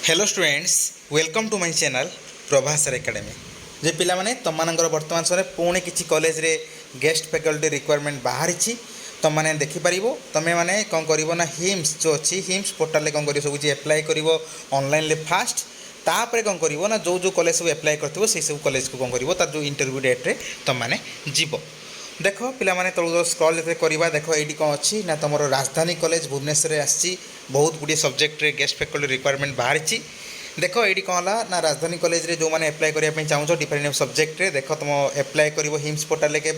Hello students welcome to my channel Prabhas academy जे पिला माने तुम मानकर वर्तमान समय पुणे किसी कॉलेज रे गेस्ट फैकल्टी रिक्वायरमेंट बाहरी तुम मैंने देखिपर तुम्हें मैंने कौन कर ना हिम्स जो अच्छी हिम्स पोर्टाल कौन कर सब एप्लाय कर ऑनलाइन फास्ट तापर कौन कर ना जो जो कॉलेज सब एप्लाय कर सब कॉलेज को कौन कर तार जो इंटरव्यू डेट्रे तुम मैंने जीव देख पिला माने तलु स्क्रॉल जैसे करवा देख ये कौन अच्छी ना तुम राजधानी कॉलेज भुवनेश्वर आसी बहुत गुड़े सब्जेक्ट गेस्ट फैकल्टी रिक्वायरमेंट बाहरी देख ये कौन है ना राजधानी कॉलेज रे जो मैंने एप्लाय करने चाहूँ डिफरेंट सब्जेक्ट रे देख तुम एप्लाय कर हिम्स पोर्टाल के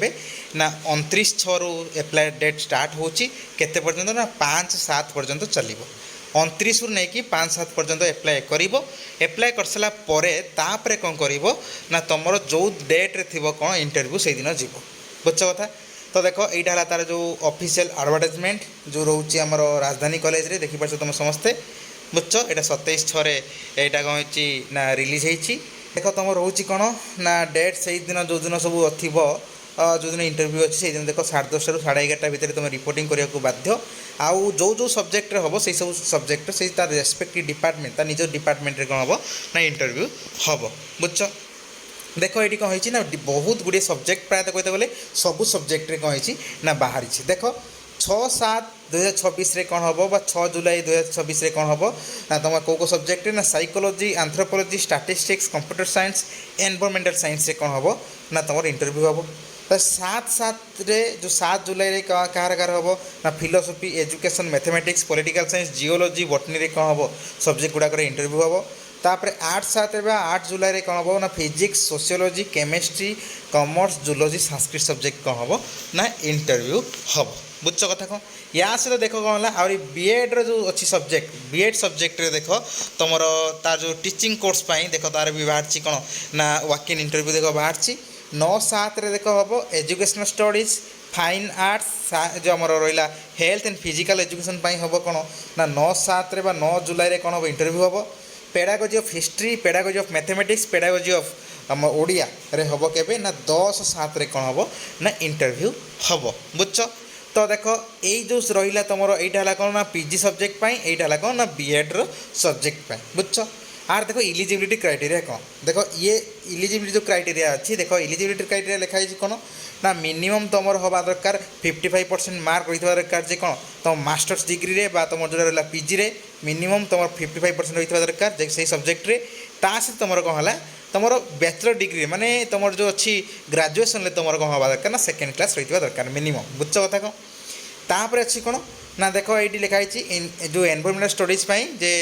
ना 29/6 रु एप्लाय डेट स्टार्ट होची केते पर्यंत ना 5-7 पर्यंत चलिबो 29 रु नहीं कि 5-7 पर्यंत एप्लाय करिवो एप्लाय कर सारा तापर कौन करिवो ना तुमर जो डेट रे थिबो कौन इंटरव्यू से दिन जीवो बुझ कथा तो देख यहाँ तार जो ऑफिशियल एडवर्टाइजमेंट जो रोचे आम राजधानी कॉलेज रे देखी तुम समस्ते बुझ यहाँ 27/6 यहाँ कौन ना रिलीज होती देख तुम रोच कौन ना डेट से दिन जो दिन सब थी जो दिन इंटरव्यू अच्छी से दिन देख 10:30 रु 11:30 भितर तुम रिपोर्टिंग करने को बाध्य आउ जो जो सब्जेक्ट हम से सब सब्जेक्ट से तार रेस्पेक्टिव डिपार्टमेंट निज डिपार्टमेंट कौन हम ना इंटरव्यू हम बुझ देख ये कौन होती ना बहुत गुड़े सब्जेक्ट प्रायतः कहते गले सबू सब्जेक्ट कौन होती ना बाहरी देख 6/7/2026 कौन हम 6 जुलाई 2026 कौन हम ना तुम कौ सब्जेक्ट ना psychology anthropology statistics computer science environmental science कौन हम ना तुम इंटरव्यू हम तो 7/7 जो 7 जुलाई कहार कहार हम ना philosophy education mathematics political science geology botany कौन हम सब्जेक्ट गुड़ाक इंटरव्यू हम तापर 8/7 जुलाई कौन हम ना physics sociology chemistry commerce zoology Sanskrit subject कौन हम ना इंटरव्यू हम बुझ कथा कौन या सहित देख कौन है आउरी बीएड जो अच्छी सब्जेक्ट बीएड सब्जेक्ट रे देख तुम तार जो टीचिंग कोर्स देख तार भी बाहर कौन ना वॉक इन इंटरव्यू देख बाहर 9/7 देख हम एजुकेशनल स्टडीज फाइन आर्ट्स जो आम रहा हेल्थ एंड फिजिकल एजुकेशन हम कौन ना 9/7 9 जुलाई कौन हम इंटरव्यू हम pedagogy of history pedagogy of mathematics pedagogy of आम ओडिया रे हम के ना 10/7 कौन हम ना इंटरव्यू हम बुझ तो देख यही जो रहा तुम यहाँ कौन ना पीजी सब्जेक्ट यहाँ कौन ना बीएड सब्जेक्ट बुझ आर देख इलिजिबिलिटी क्राइटेरिया कौन देख ये इलिजिबिलिटी जो क्राइटेरिया अच्छी देख इलिजिबिलिटी क्राइटेरिया लिखाई कौन ना मिनिमम तुम हवा दरकार 55% मार्क रही दरकार जे कौन तुम मास्टर्स डिग्री रे बा तुम जो रहा पीजी रे मिनिमम तुम 55% रही दरकार जे से सब्जेक्ट रे तास तुम कौन है तुम बैचलर डिग्री माने तुम जो अच्छी ग्राजुएसन तुम कौन हवा दरकार ना सेकेंड क्लास रही दरकार मिनिमम बुझ कथा कौन तापर अच्छी कौन ना देख ये लिखाई जो एनवायरमेंटल स्टडीज जे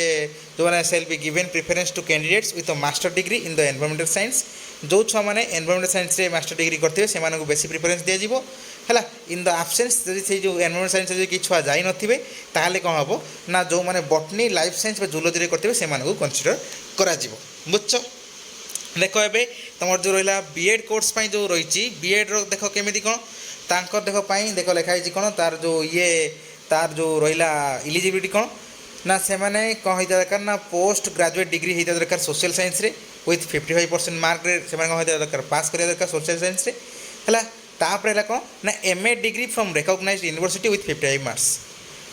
जो मैंने shall be given preference to candidates with master degree in the environmental science जो छुआ मैंने एनवायरमेंटल साइंस रे मास्टर डिग्री करते से बेसी प्रिफरेन्स दिज्व है इन द आबसेन्स जब जो एनवायरमेंटल साइंस जो कि छुआ जाई नथिबे ताहले कौन हम ना जो मैंने बॉटनी लाइफ साइंस जूलोजी करते से कनसीडर करा बुझ देख ए तुम जो रहा बीएड कोर्स जो रही बीएड देख केमी कौन तांकर देख लिखाई कौन तार जो ये तार जो रहा इलिजिबिलिटी कौन ना से मैंने कौन होता दरकार ना पोस्ट ग्रेजुएट डिग्री होता दरकार सोशल साइंस रे विथ 55% मार्क रे से कौन होता दरकार पास करा दरकार सोशल साइंस रे है तापर है कौन ना MA degree from recognised university with 55 marks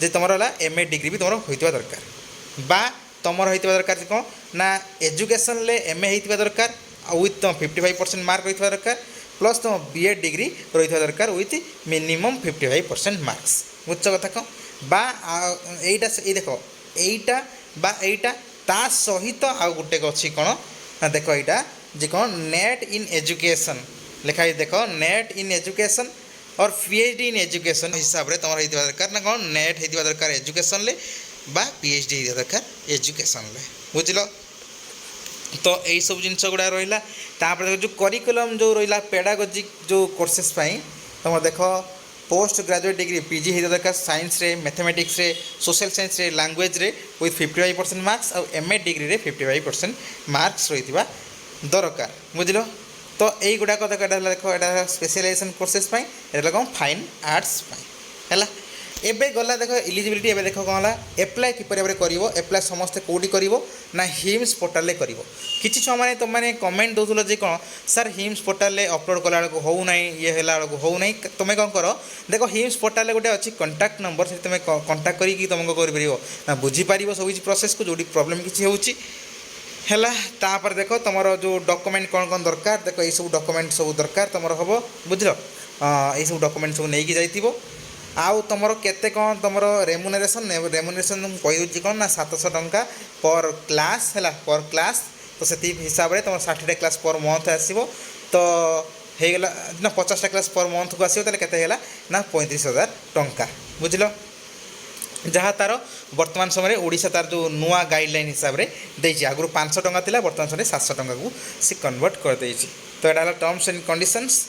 जे तुम रहा एमए डिग्री भी तुम होता दरकार बा तुम होता दरकार कौन ना एजुकेशन ले एमए होता दरकार विथ तुम 55% मार्क रही दरकार प्लस तुम बीएड डिग्री रही दरकार विथ मिनिमम 55% मार्क्स बुझ कथा कौन बा एटा ये देख एटा बा एटा ता सहित आउ गोटे अच्छी कौन ना देख यहाँ जे कौन नेट इन एजुकेशन लिखाई देख नेट इन एजुकेशन और पीएचडी इन एजुकेशन हिसाब से तुम होता दरकार ना कौन नेट होता दरकार एजुकेशन ले बा पीएचडी होता दरकार एजुकेशन ले बुझल तो यही सब जिन गुड़ा रहा जो करिकुलम जो रहा पेडागोजिक जो कोर्सेस तुम देख पोस्ट ग्रेजुएट डिग्री पीजी होता दरकार साइंस रे मैथमेटिक्स रे सोशल साइंस रे लैंग्वेज रे विथ 55% मार्क्स और एमए डिग्री रे 55% मार्क्स रही दरकार बुझल तो यही गुड़ाक देख यहाँ स्पेशलाइजेशन कोर्सेस कौन फाइन आर्ट्स है एबे गला देख इलिजिबिलिटी एबे देख कौन है एप्लाय किपर भाव कर एप्लाय समस्ते कौटी कर ना हिम्स पोर्टाल कर किसी छुआ मैंने तुम मैंने कमेंट दूल जे कौन सर हिम्स पोर्टाल अपलोड कला बेलू हो ना ये है हो ना तुम कौन कर देख हिम्स पोर्टाल गोटे अच्छी कंटाक्ट नंबर से तुम कंटाक्ट करके तुमको कर बुझीपार सब किसी प्रोसेस को जो प्रॉब्लम किसी होला तापर देख तुम जो डॉक्यूमेंट कौन कौन दरकार देख ये सब डॉक्यूमेंट सब दरकार तुम हम बुझल ये सब डॉक्यूमेंट सब नहीं जाइए आउ तुमर केते कौन तुमर रेमुनेरेसन कही कौन ना 700 टंका पर क्लास है पर क्लास तो से हिसाब से तुम 60टा क्लास पर मंथ आसो तो होगला ना 50टा क्लास पर मंथ को आसो के ना 35,000 टंका बुझल जहाँ तार वर्तमान समय ओडिशा तार जो नुआ गाइडलाइन हिसाब से आगुरी 500 टंका था वर्तमान समय 700 टंका को सी कन्वर्ट कर देछि तो यहाँ टर्म्स एंड कंडीशंस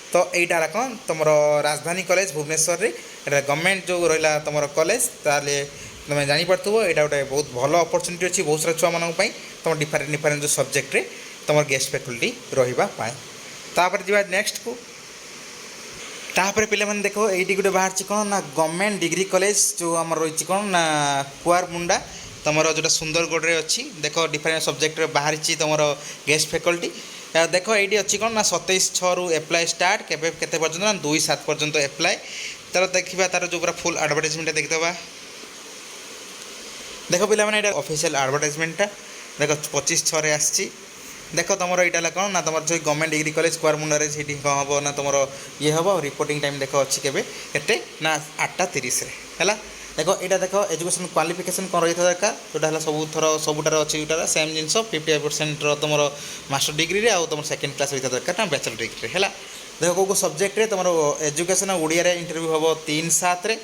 तो यहाँ कौन तुम राजधानी कॉलेज भुवनेश्वर रे गवर्नमेंट जो रहा तुम कॉलेज ताले तुम जापो यहाँ गोटे बहुत भल अपरचुनिटी अच्छी बहुत सारा छुआ मानी तुम डिफरेन्ट डिफरेन्ट जो सब्जेक्ट रे तुम गेस्ट फैकल्टी रही तापर जी नेक्स्ट को तापर पे देख ये गोटे बाहर कौन ना गवर्नमेंट डिग्री कॉलेज जो आम रही कौन ना कुआरमुंडा तुम जोटा सुंदरगढ़ में अच्छी देख डिफरेन्ट सब्जेक्ट बाहर तुम गेस्ट फैकल्टी देख ये अच्छी कौन ना 27/6 रु एप्लाय स्टार्ट के पर्यटन ना 2/7 पर्यटन एप्लाय तार देखा तार जो पूरा फुल एडवर्टाइजमेंट देखिदेवा देख पे ऑफिशियल एडवर्टाइजमेंटा देख 25/6 आसी देख तुम यहाँ कौन ना तुम जो गवर्नमेंट डिग्री कॉलेज कुआरमुंडा से कौन हम ना तुम ये हम रिपोर्टिंग टाइम देख अच्छी के ना 8:30 है देख यहाँ देख एजुकेशन क्वालिफिकेशन कौन रही दरकार जोटा सब थर सबुटार अच्छी सेम जिन 50% तुम मास्टर डिग्री आउ तुम सेकेंड क्लास रही दरकार ना बैचलर डिग्री है देख कौ सब्जेक्ट तुम एजुकेशन ओडिया इंटरव्यू हम 3/7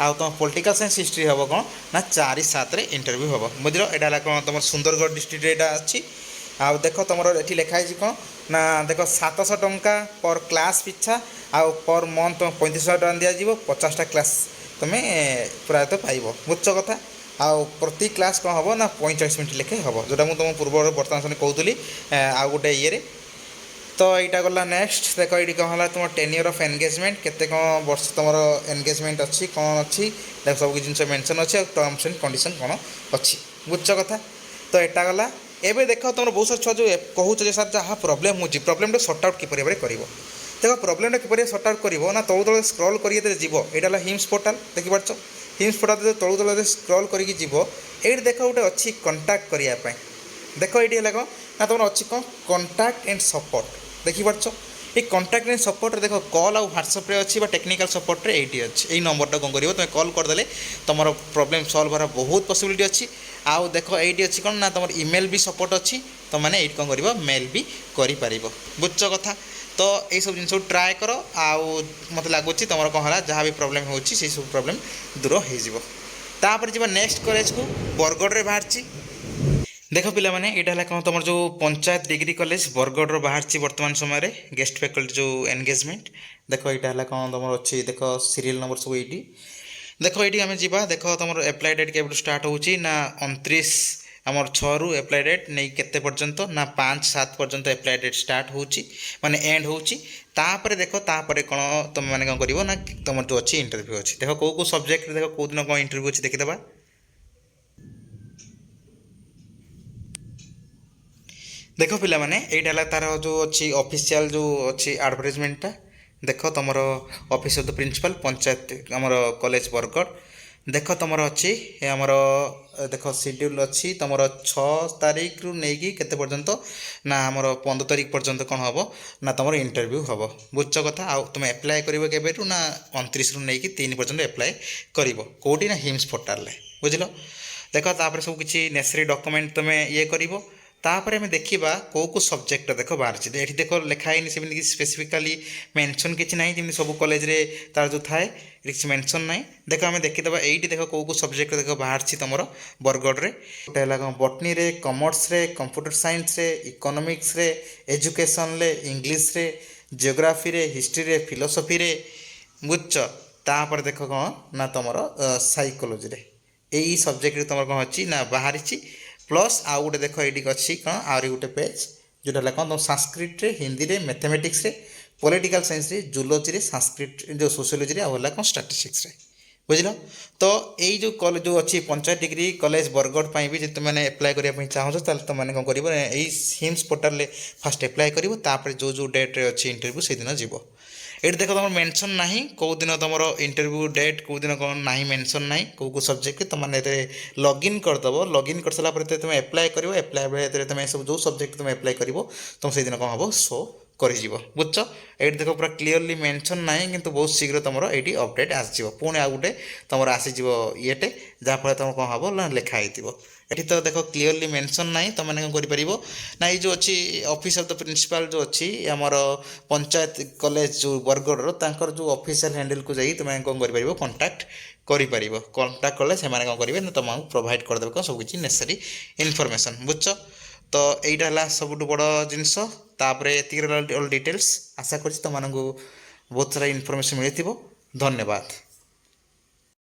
आउ तुम पॉलिटिकल साइंस हिस्ट्री हम कौन ना 4/7 इंटरव्यू हम बुझल यहाँ कौन तुम सुंदरगढ़ डिस्ट्रिक्ट यहाँ अच्छी आउ देख तुम ये लिखाई कौन ना देख 700 टंका पर क्लास पिछा आउ पर मंथ तुम 35,000 टका दिज्व 50टा क्लास तुम्हें प्रायतः पाइब बुझ कथा आउ प्रति क्लास कौन हम ना 45 मिनट लेखे हम जोटा मुझे तुम पूर्व बर्तमान समय कहूली आउ गोटे ये तो यहाँ गला नेक्स्ट देख ये कौन है तुम टेन्योर ऑफ एंगेजमेंट केते कौन वर्ष तुम एंगेजमेंट अच्छी कौन अच्छी देख सब किसी जिन मेंशन अच्छी टर्म्स एंड कंडीशन कौन अच्छी बुझ कथा तो यहाँ गला एवं देख तुम बहुत सारा छुआ जो कहूँ सर जहाँ प्रोब्लेम हो प्रोब्लेम सर्ट आउट किपर भाव कर देख प्रोब्लेम किपर सर्ट आउट कर ना तलु तल स्क्रॉल कर जीव यहाँ हिम्स पोर्टाल देखिपार हिम्स पोर्टाल तलु तल स्क्रॉल करके जीव ये देख गोटे अच्छी कंटाक्ट करने देख ये कौन ना तुम अच्छी कौन कंटाक्ट एंड सपोर्ट देखिपार ये कंटाक्ट एंड सपोर्ट देख कॉल आउ व्हाट्सएप अच्छी टेक्निकल सपोर्ट ये अच्छी यही नंबर कौन कर तुम कॉल करदे तुम प्रॉब्लम सॉल्व होगा बहुत पॉसिबिलिटी अच्छी आउ देख ये अच्छी कौन ना तुम ईमेल भी सपोर्ट अच्छी तुम मैंने ये कौन कर मेल भी कर बुझ कथा तो ये सब जिन ट्राए कर आउ मत लगुच तुम कौन है जहाँ भी प्रोब्लेम हो सब प्रोब्लेम दूर होपर जी नेक्स्ट कॉलेज को बरगढ़ में बाहर देख पे यहाँ कौन तुम जो पंचायत डिग्री कॉलेज बरगढ़ बाहर वर्तमान समय गेस्ट फैकल्टी जो एंगेजमेंट देख यहाँ कौन तुम अच्छी देख सीरियल नंबर सब ये देख ये आम जा देख तुम एप्लाय डेट के स्टार्ट होची ना 29 आमर 6 रु एप्लाय डेट नहीं केते पर्यंत ना 5-7 पर्यंत एप्लाय डेट स्टार्ट होची माने एंड होची तापर देख तापर कौन तुम मैंने कौन कर ना तुम जो अच्छी इंटरव्यू अच्छी देख कौ सब्जेक्ट देख कौ दिन कौन इंटरव्यू अच्छी देखीदे देख पे यहाँ तार जो अच्छी ऑफिशियल जो अच्छी एडवर्टाइजमेंटा देख तुम office of the principal panchayat आमर कॉलेज बरगढ़ देख तुम अच्छी आमर देख शेड्यूल अच्छी तुम 6 तारीख रु नहीं के पर्यंत ना आमर 15 तारीख पर्यंत कौन हम ना तुम इंटरव्यू हम बुझ कथा आउ तुम एप्लाय कर ना 29 रु नहीं 3 पर्यंत एप्लाय कर कौटी ना हिम्स पोर्टाल बुझल देख तापर सब किसी नेसेसरी डॉक्यूमेंट तुम ये कर तापर आम देखा कौ कौ सब्जेक्ट देख बाहर ये देख लिखाई सेमती स्पेसिफिकाली मेंशन किसी ना जमी सब कॉलेज रे तार जो थाए किसी मेंशन ना देख आम देखीदे ये देख कौ कौ सब्जेक्ट देख बाहर तुम बरगढ़ में गोटे बटनी रे कॉमर्स रे कंप्यूटर साइंस रे इकोनॉमिक्स रे एजुकेशन रे इंग्लिश रे जियोग्राफी रे हिस्ट्री रे फिलोसफी रे बुझ तापर देख कौन ना तुम साइकोलॉजी रे यही सब्जेक्ट तुम कौन अच्छी ना बाहरी प्लस आउ गोटे देख ये अच्छी कौन आहरी गोटे पेज जोटा कौन तुम संस्कृत रे हिंदी रे मैथमेटिक्स रे पॉलिटिकल साइंस रे जूलॉजी रे संस्कृत जो सोशियोलॉजी रे आउ कौन स्टैटिस्टिक्स रे ବୁଝିଲ। ତ ଏଇ ଯେଉଁ କଲେଜ ଯେଉଁ ଅଛି ପଞ୍ଚାୟତ ଡିଗ୍ରୀ କଲେଜ ବରଗଡ଼ ପାଇଁ ବି ଯଦି ତୁମେ ଆପ୍ଲାଏ କରିବା ପାଇଁ ଚାହୁଁଛ ତାହେଲେ ତୁମେ କ'ଣ କରିବ ଏଇ ହିମ୍ସ ପୋର୍ଟାଲରେ ଫାଷ୍ଟ ଆପ୍ଲାଏ କରିବ, ତାପରେ ଯେଉଁ ଡେଟ୍ରେ ଅଛି ଇଣ୍ଟରଭ୍ୟୁ ସେଇଦିନ ଯିବ। ଏଠି ଦେଖ ତୁମର ମେନସନ୍ ନାହିଁ କେଉଁ ଦିନ ତୁମର ଇଣ୍ଟରଭ୍ୟୁ ଡେଟ୍, କେଉଁ ଦିନ କ'ଣ ନାହିଁ ମେନସନ୍ ନାହିଁ, କେଉଁ ସବଜେକ୍ଟ ତୁମେ ଏଥିରେ ଲଗ୍ଇନ୍ କରିଦେବ। ଲଗ୍ଇନ୍ କରିସାରିଲା ପରେ ତୁମେ ଆପ୍ଲାଏ କରିବ, ଆପ୍ଲାଏ ବେଳେ ଏଥିରେ ତୁମେ ସବୁ ଯେଉଁ ସବଜେକ୍ଟ ତୁମେ ଆପ୍ଲାଏ କରିବ ତୁମ ସେଇଦିନ କ'ଣ ହେବ ଶୋ କରିଯିବ। ବୁଝଛ, ଏଇଠି ଦେଖ ପୁରା କ୍ଲିଅରଲି ମେନସନ୍ ନାହିଁ, କିନ୍ତୁ ବହୁତ ଶୀଘ୍ର ତୁମର ଏଇଠି ଅପଡ଼େଟ୍ ଆସିଯିବ। ପୁଣି ଆଉ ଗୋଟେ ତୁମର ଆସିଯିବ ଇଏଟେ, ଯାହାଫଳରେ ତୁମର କ'ଣ ହେବ ନା ଲେଖା ହେଇଥିବ। ଏଠି ତ ଦେଖ କ୍ଲିଅରଲି ମେନସନ୍ ନାହିଁ, ତୁମେ କ'ଣ କରିପାରିବ ନା ଏଇ ଯେଉଁ ଅଛି ଅଫିସ୍ ଅଫ୍ ଦ ପ୍ରିନ୍ସିପାଲ୍ ଯେଉଁ ଅଛି ଆମର ପଞ୍ଚାୟତ କଲେଜ ଯେଉଁ ବରଗଡ଼ର, ତାଙ୍କର ଯେଉଁ ଅଫିସିଆଲ୍ ହ୍ୟାଣ୍ଡେଲକୁ ଯାଇ ତୁମେ କ'ଣ କରିପାରିବ କଣ୍ଟାକ୍ଟ କରିପାରିବ। କଣ୍ଟାକ୍ଟ କଲେ ସେମାନେ କ'ଣ କରିବେ ନା ତୁମକୁ ପ୍ରୋଭାଇଡ଼ କରିଦେବେ କ'ଣ ସବୁ କିଛି ନେସେସାରୀ ଇନଫର୍ମେସନ୍। ବୁଝଛ, ତ ଏଇଟା ହେଲା ସବୁଠୁ ବଡ଼ ଜିନିଷ। ତାପରେ ଏତିକି ଅଲ୍ ଡିଟେଲ୍ସ। ଆଶା କରୁଛି ତୁମମାନଙ୍କୁ ବହୁତ ସାରା ଇନଫର୍ମେସନ୍ ମିଳିଥିବ। ଧନ୍ୟବାଦ।